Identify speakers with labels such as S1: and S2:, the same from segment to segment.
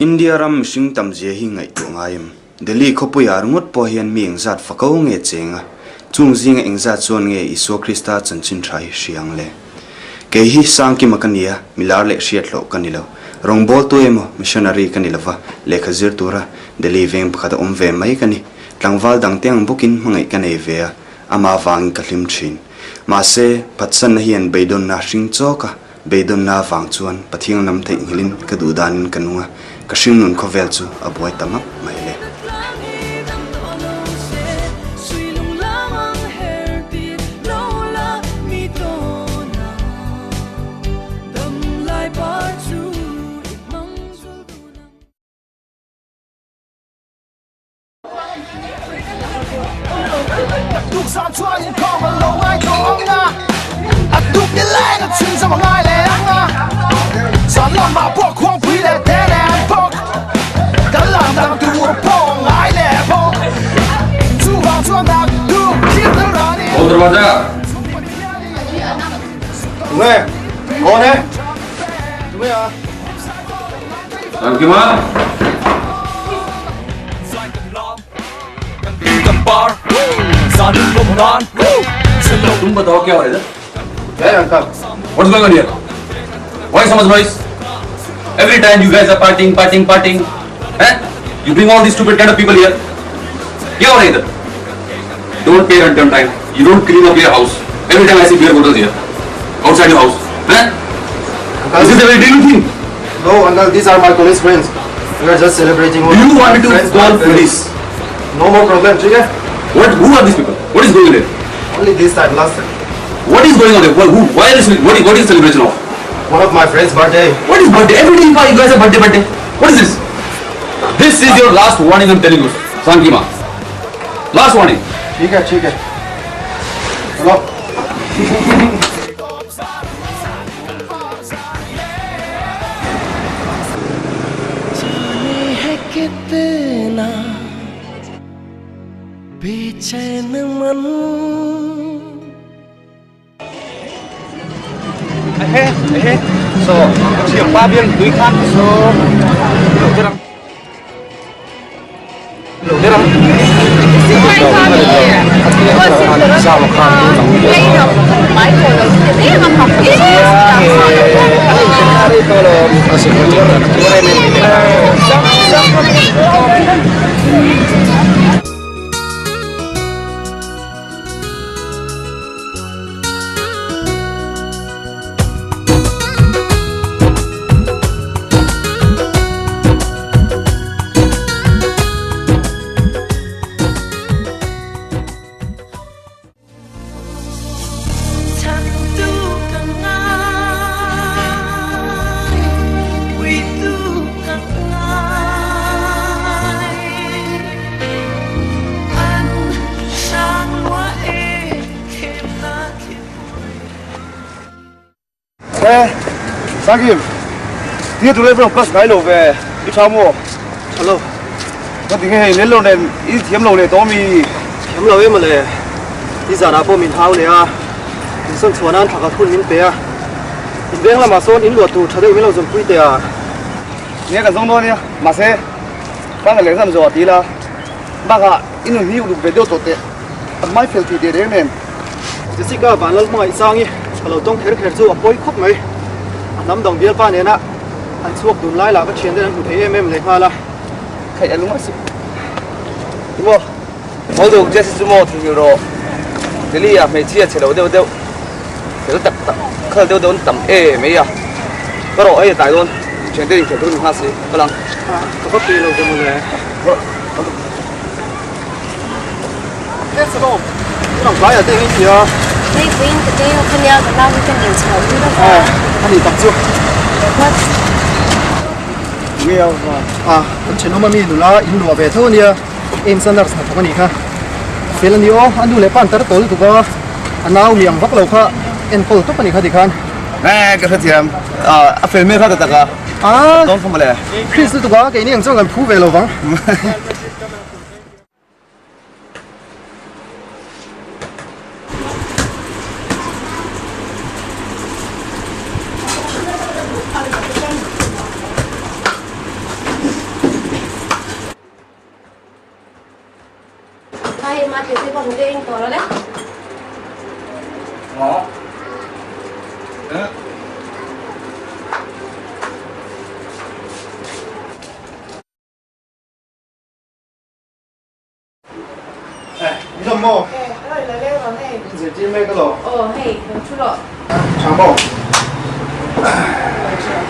S1: India ram sing tam je hi ngai to ngaim Delhi khopuyar ngot po hian mi engzat fakau nge chenga chung jing engzat chon nge Iso Krista chanchin thai hriang le ke hi sangki makania milar le hriat lo kanilo rongbol tu emo missionary kanilova lekhazir tura Delhi veng pakhata ve mai kani tlangwal dangteng bukin mangai kanei ve ama wang kalim thin ma se patsan hian beidon na hring choka beidon na wang chuan pathing nam thei ngilin kadu dan kanunga kashing nun khovel chu aboi tamak mai le
S2: दरवाजा
S3: तुम्हें कौन है तुम्हें यार
S2: की माँ तुम बताओ क्या हो रहा है
S3: uncle
S2: What's going on here? Why so much noise? Every time you guys are partying, eh? You bring all these stupid kind of people here. क्या हो रहा है इधर? Don't pay rent on time. You don't clean up your house. Every time I see beer bottles here, outside your house. Eh? Is this a very daily thing?
S3: No, uncle, these are my police friends. We are just celebrating.
S2: Do you want me to call police?
S3: No more problem, ठीक है?
S2: What? Who are these people? What is going on here?
S3: Only this time, last time.
S2: What is going on here? Who? Why is this? What is celebration of?
S3: One of my friends' birthday.
S2: What is birthday? Every day you guys have birthday. What is this? This is your last warning. I'm telling you, Sankima. Last warning.
S3: ठीक है. चलो.
S4: जाने है कितना बेचैन मन.
S3: So, chiếc ba viên túi khăn. So, lẩu thế nào? Thank you. Dia tu lepas pas kali lo về đi sao mua. Hello. Có tiếng hay lên lồng đèn, ít thiếm lồng này to mi. Thiếm lồng em mà lệ. Đi giờ nào po mình tháo này à. Mình sơn chuan ăn thằng thun mình bé à. Mình bé là mà sơn in luật tu, thay đây mình làm dùng quỷ tệ à. Nghe cái giống đó nhá, mà xe. Bác cái lấy làm rồi tí là. Bác à, in được nhiều được về đâu tốt tệ. Mai phải thì để nên. Chỉ xin các bạn lần mai sang đi. Kalau tông thế cái chỗ bôi khóc mấy. Nắm đồng bia pha này nè, anh suộc tụi lái là cái chuyện đấy anh thấy em lấy hoa là, khai anh lúc mà xịt, đúng không? Mỗi đồ chơi xịt mua thì nhiều đồ, thế li à mấy chia đâu, thế nó tập, khơi đâu tầm mấy à, cái đồ ấy tại luôn, chuyện đấy thì tôi hoa xí, cái lăng, có tiền đâu cho mọi người, thế sao? Cái đồng lái ở đây cái gì à?
S5: Đây bên cái đây con nhà cái lao cái nhiều chậu như đó.
S3: Anh đi tập chưa? Nhiều mà. Anh chỉ nói mà mình là in lúa về thôi nha. Em sinh ra sao cái này ha? Phải là nhiều, anh đủ lấy pan tết tối tụi có. Anh nào miệng vắt lâu ha, em phụ tụi cái này ha thì khan. Nè cái gì em? Phải mấy cái đó à? Don't không lẽ? Chris tụi có cái này anh cho anh phụ về lâu vắng.
S5: Hai mà thì con đi anh to đấy.
S3: Ngõ. Đi đâu mò?
S5: Rồi lấy lên rồi này.
S3: Giờ chỉ mấy cái lọ.
S5: Hey, chút rồi.
S3: Chẳng bao.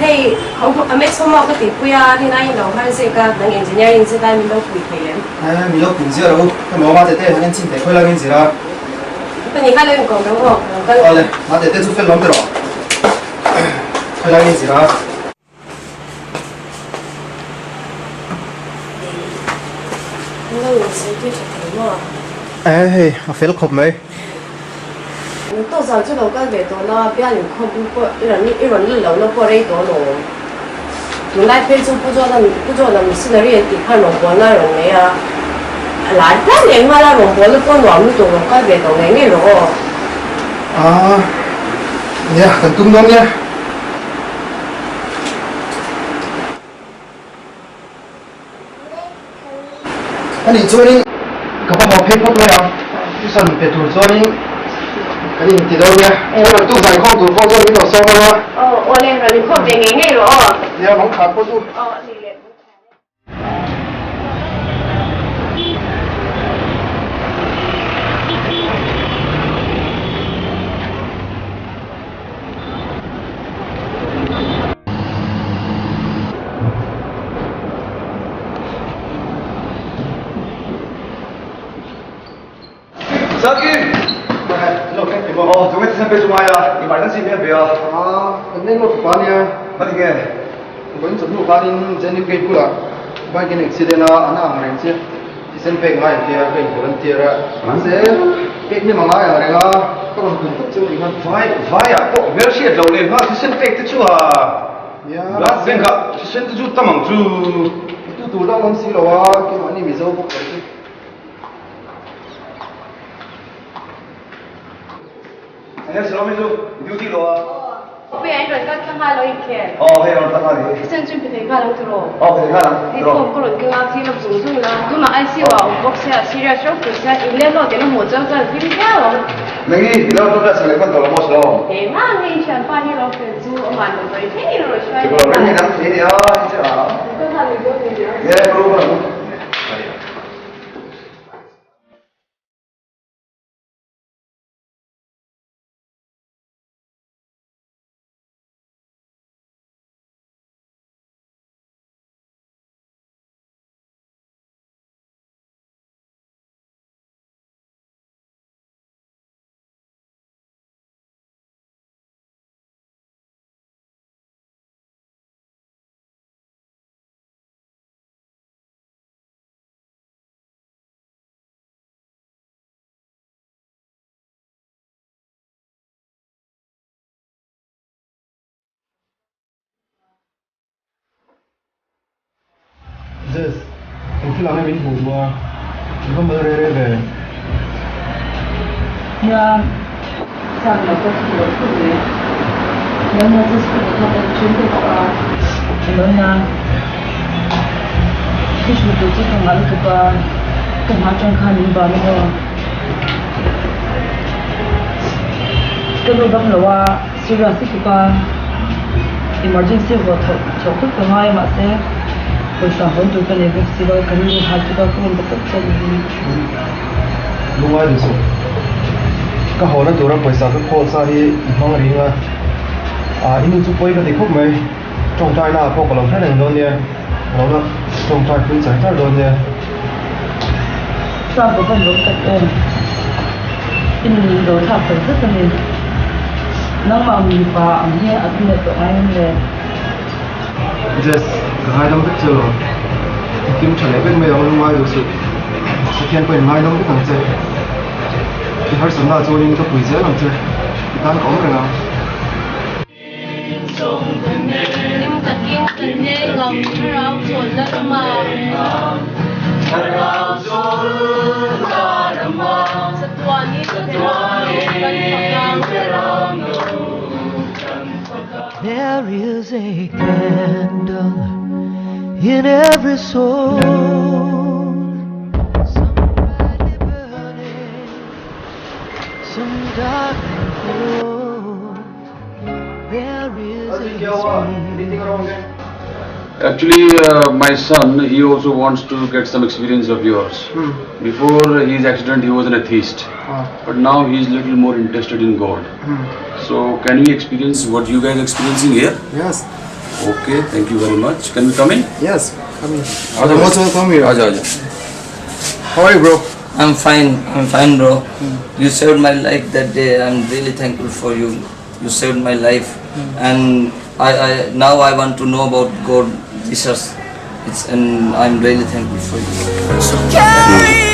S5: Hey, ông mấy số mò cái tỷ quy à thì nay nó hay sẽ cả năng engineering sẽ带mình đâu quy thế lên.
S3: mình đâu cũng chưa đâu. Cái mỏ mà để anh xin để khơi lại cái gì đó.
S5: Cái này khai lên còn đúng không?
S3: Đây, mà để chút phép lắm rồi. Khơi lại cái gì đó.
S5: Nó là sẽ chơi thế mà.
S3: Hey, mà phép khóc mấy.
S5: Tôi giờ chút đầu cái về tôi nó bây giờ không có一轮日了过来多了。原来非洲不做的是的人看龙国那种的呀，来但连嘛那龙国的过暖不多了，该别懂的那种。
S3: 呀，很东东呀。你昨天可不好配合没有？就算别多昨天，你知道没？我都在空度放在你头上了。
S5: 我连你靠边给你了哦。
S3: 你要忙卡不住。
S5: 你连。
S3: Sakit. Look, chúng mình xem bên ngoài à? Đi bán cái gì bên bên à? Cái này một bán nha. Bắt đi nghe. Vẫn chụp một bán in trên cái bút à? Bán cái này xịt na, anh ăn rồi chứ. Thì xem bên ngoài thì cái cuốn tiền ra. Sẽ cái này mà ngay à? Này à? Các bạn cùng tập trung đi mà. Vai à? Bộ mấy chuyện lâu lên ha? Thì xem bên cái chú à? Lát xem cả. Thì xem cái chú tâm ang chú. Tu lang ang silo à? Cái mà này Mizo bốc rồi. Anh xin lỗi Mizo, duty rồi à?
S5: bây giờ anh rồi các hai lối kia.
S3: Hay rồi, tao đi.
S5: Sen chuẩn bị thấy cả lắm rồi.
S3: Phải thấy cả.
S5: Thì không có lần cái ngã thì nó dùng dùng là, tôi mà ai xí vào bốc xe, serious shock thì sẽ in lên rồi thì nó một trăm giờ thì theo rồi.
S3: Mình nghĩ thì đâu đã xử lý vấn đề là một số.
S5: Thế mà nghe chuyện phải đi lo phải chú ông anh rồi thế rồi xoay.
S3: Chỉ có mình nghĩ nắm thế thì chứ à?
S5: Tôi thằng mình vô thì nhớ.
S3: Yeah, bro. Yes, anh cứ làm cái bình thường mà, chỉ có mơ rê về.
S6: Yeah, sao mà có sự đổi thay đổi? Nếu mà có sự đổi thay đổi chuyến đi qua, nói nha, khi chúng tôi chỉ cần ăn cái ba, cần ăn trong khăn những ba nữa. Cái lúc đó là serious cái ba, emergency của thầu thức của hai mà sẽ bây giờ vẫn chưa cần việc gì đâu, cần nhiều hạt chúng ta cũng bắt đầu chơi đi.
S3: Đúng rồi đấy. Cái hồ nó tụi nó bây giờ cái hồ sa thì mang đi nga. Ini chụp quay cái thì khúc mấy trong trai nào có lòng thái này luôn nha. Nó là trong trai cũng giải thoát luôn nha.
S6: Sao có phần lúc cắt ôm? In đồ tháp phải rất là nhiều. Nó mà mình và ông nghe ở bên này tụi anh này.
S3: Yes, cái hai năm biết chưa? Kim trả lời bên mấy ông ngoài được sự. Sự kiện bên ngoài năm biết thằng chơi. Thì hai số nào cho nên có quỷ dễ làm chơi. Thì ta có cái nào?
S5: Nhưng thật kiên tình nhẹ lòng rau trộn đất mà. Rau trộn đất mà. Satuan itu
S4: There is a candle in every soul. Somebody
S3: anything wrong there?
S7: Actually, my son, he also wants to get some experience of yours. Before his accident, he was an atheist. But now he is little more interested in God. So, can we experience what you guys are experiencing here?
S3: Yes.
S7: Okay, thank you very much. Can we come in?
S3: Yes. Come in.
S7: Most welcome here.
S3: How are you, bro?
S8: I'm fine, bro. You saved my life that day. I'm really thankful for you. You saved my life, and I now I want to know about God, Jesus. And I'm really thankful for you.
S9: So carry